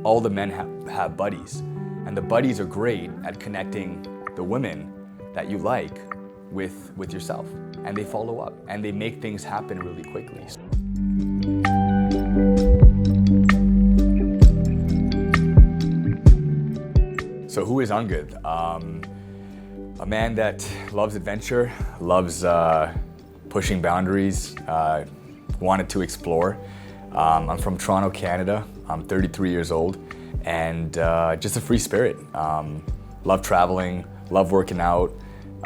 all the men have buddies. And the buddies are great at connecting the women that you like with yourself. And they follow up and they make things happen really quickly. So who is Angad? A man that loves adventure, loves pushing boundaries, wanted to explore. I'm from Toronto, Canada. I'm 33 years old and just a free spirit. Love traveling, love working out,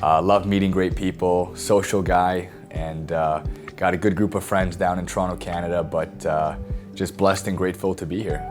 love meeting great people, social guy, and got a good group of friends down in Toronto, Canada, but just blessed and grateful to be here.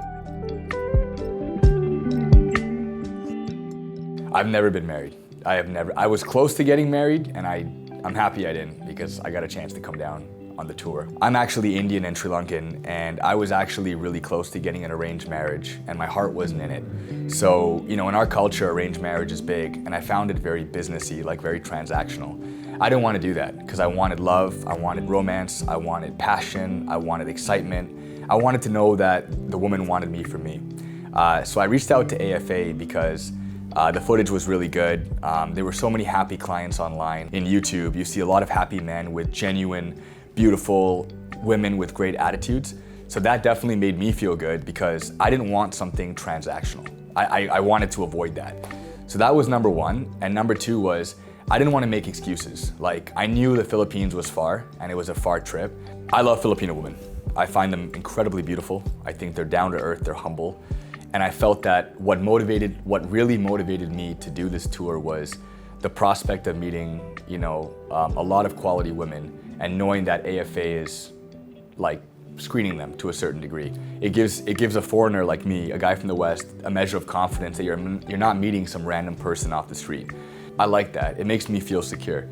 I've never been married. I was close to getting married, and I'm happy I didn't because I got a chance to come down on the tour. I'm actually Indian and Sri Lankan, and I was actually really close to getting an arranged marriage, and my heart wasn't in it. So, in our culture, arranged marriage is big, and I found it very businessy, like very transactional. I didn't want to do that because I wanted love, I wanted romance, I wanted passion, I wanted excitement. I wanted to know that the woman wanted me for me. So I reached out to AFA because the footage was really good. There were so many happy clients online. In YouTube, you see a lot of happy men with genuine, beautiful women with great attitudes. So that definitely made me feel good because I didn't want something transactional. I wanted to avoid that. So that was number one. And number two was, I didn't want to make excuses. Like, I knew the Philippines was far and it was a far trip. I love Filipino women. I find them incredibly beautiful. I think they're down to earth, they're humble. And I felt that what really motivated me to do this tour was the prospect of meeting, a lot of quality women and knowing that AFA is like screening them to a certain degree. It gives a foreigner like me, a guy from the West, a measure of confidence that you're not meeting some random person off the street. I like that. It makes me feel secure.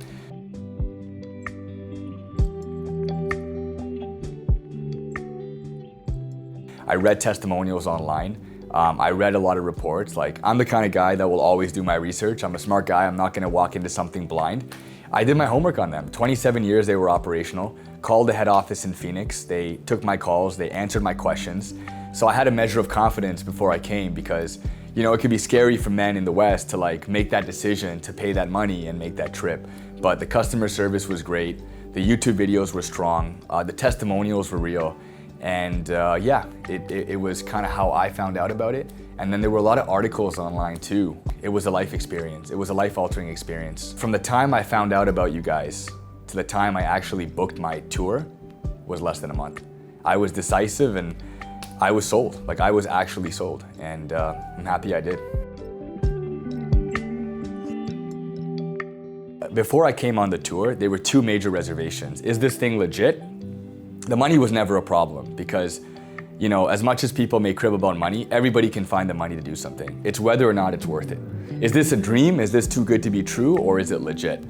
I read testimonials online. I read a lot of reports. Like, I'm the kind of guy that will always do my research. I'm a smart guy. I'm not going to walk into something blind. I did my homework on them. 27 years they were operational. Called the head office in Phoenix. They took my calls. They answered my questions. So I had a measure of confidence before I came because, it could be scary for men in the West to make that decision to pay that money and make that trip. But the customer service was great. The YouTube videos were strong. The testimonials were real. And it was kind of how I found out about it. And then there were a lot of articles online too. It was a life experience. It was a life-altering experience. From the time I found out about you guys to the time I actually booked my tour was less than a month. I was decisive and I was sold. I was actually sold. And I'm happy I did. Before I came on the tour, there were two major reservations. Is this thing legit? The money was never a problem because, as much as people may crib about money, everybody can find the money to do something. It's whether or not it's worth it. Is this a dream? Is this too good to be true, or is it legit?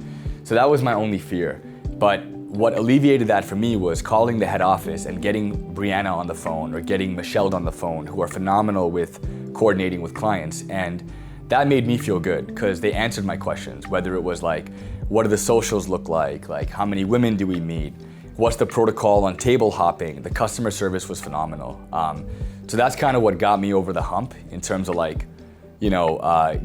So that was my only fear. But what alleviated that for me was calling the head office and getting Brianna on the phone or getting Michelle on the phone, who are phenomenal with coordinating with clients. And that made me feel good because they answered my questions, whether it was what do the socials look like how many women do we meet? What's the protocol on table hopping? The customer service was phenomenal. So that's kind of what got me over the hump in terms of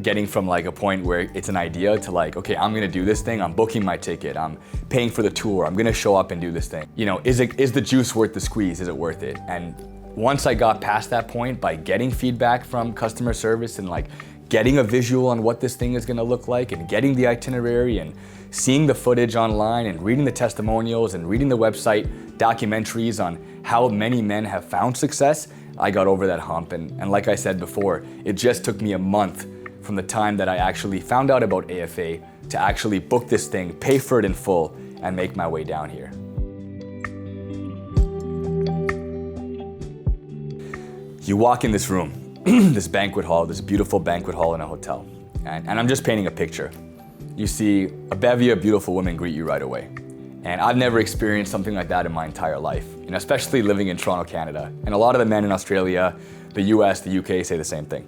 getting from a point where it's an idea to okay, I'm gonna do this thing, I'm booking my ticket, I'm paying for the tour, I'm gonna show up and do this thing. Is the juice worth the squeeze? Is it worth it? And once I got past that point by getting feedback from customer service and getting a visual on what this thing is gonna look like and getting the itinerary and seeing the footage online and reading the testimonials and reading the website documentaries on how many men have found success, I got over that hump. And like I said before, it just took me a month from the time that I actually found out about AFA to actually book this thing, pay for it in full, and make my way down here. You walk in this room, this banquet hall, this beautiful banquet hall in a hotel, and I'm just painting a picture. You see a bevy of beautiful women greet you right away. And I've never experienced something like that in my entire life, especially living in Toronto, Canada. And a lot of the men in Australia, the US, the UK say the same thing.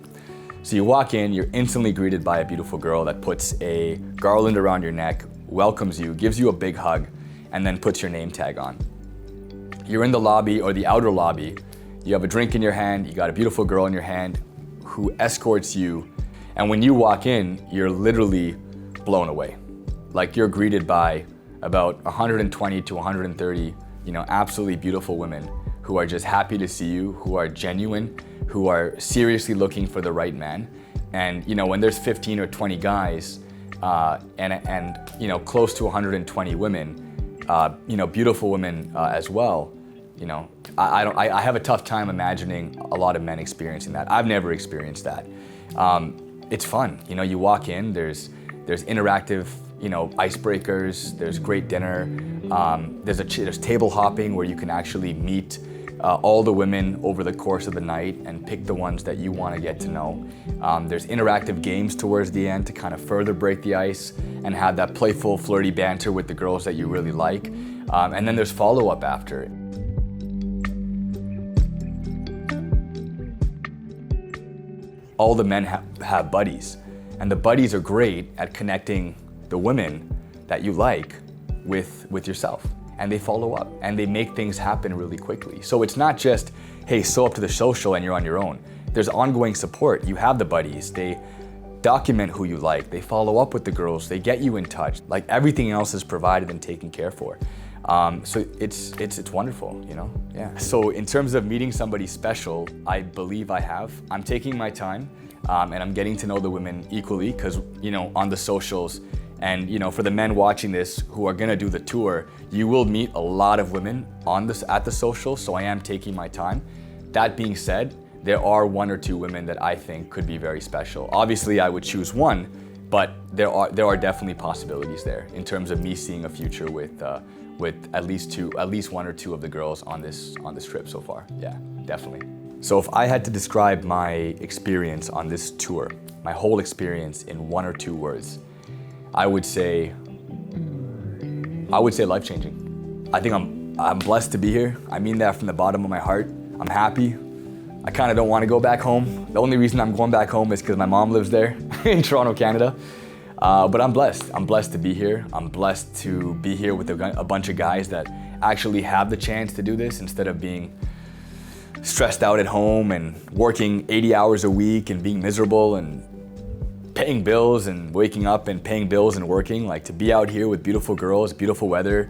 So you walk in, you're instantly greeted by a beautiful girl that puts a garland around your neck, welcomes you, gives you a big hug, and then puts your name tag on. You're in the lobby or the outer lobby, You have a drink in your hand, you got a beautiful girl in your hand who escorts you, and when you walk in, you're literally blown away. Like, you're greeted by about 120 to 130, absolutely beautiful women who are just happy to see you, who are genuine, who are seriously looking for the right man. And when there's 15 or 20 guys and close to 120 women, beautiful women as well, I have a tough time imagining a lot of men experiencing that. I've never experienced that. It's fun. You walk in, there's interactive, icebreakers, there's great dinner, there's table hopping where you can actually meet all the women over the course of the night and pick the ones that you want to get to know. There's interactive games towards the end to kind of further break the ice and have that playful, flirty banter with the girls that you really like. And then there's follow-up after. All the men have buddies, and the buddies are great at connecting the women that you like with yourself. And they follow up and they make things happen really quickly. So it's not just, hey, show up to the social and you're on your own. There's ongoing support. You have the buddies. They document who you like. They follow up with the girls. They get you in touch. Like, everything else is provided and taken care for. So it's wonderful, Yeah. So in terms of meeting somebody special, I believe I have. I'm taking my time and I'm getting to know the women equally because, on the socials, and for the men watching this who are gonna do the tour, you will meet a lot of women at the social, so I am taking my time. That being said, there are one or two women that I think could be very special. Obviously, I would choose one, but there are definitely possibilities there in terms of me seeing a future with at least one or two of the girls on this trip so far. Yeah, definitely. So if I had to describe my experience on this tour, my whole experience in one or two words, I would say life-changing. I think I'm blessed to be here. I mean that from the bottom of my heart. I'm happy. I kind of don't want to go back home. The only reason I'm going back home is because my mom lives there in Toronto, Canada. But I'm blessed. I'm blessed to be here. I'm blessed to be here with a bunch of guys that actually have the chance to do this instead of being stressed out at home and working 80 hours a week and being miserable and paying bills and waking up and paying bills and working. Like, to be out here with beautiful girls, beautiful weather,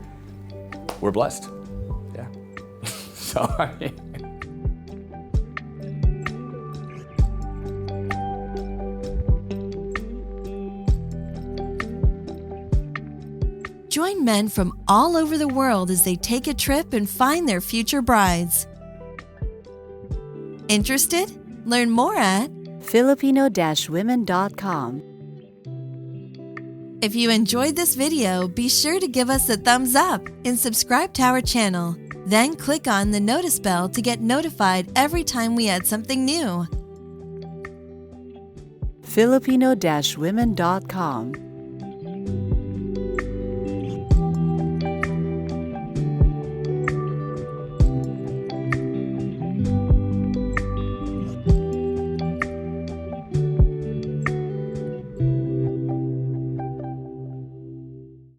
we're blessed. Yeah. Sorry. Join men from all over the world as they take a trip and find their future brides. Interested? Learn more at Filipino-women.com. If you enjoyed this video, be sure to give us a thumbs up and subscribe to our channel. Then click on the notice bell to get notified every time we add something new. Filipino-women.com.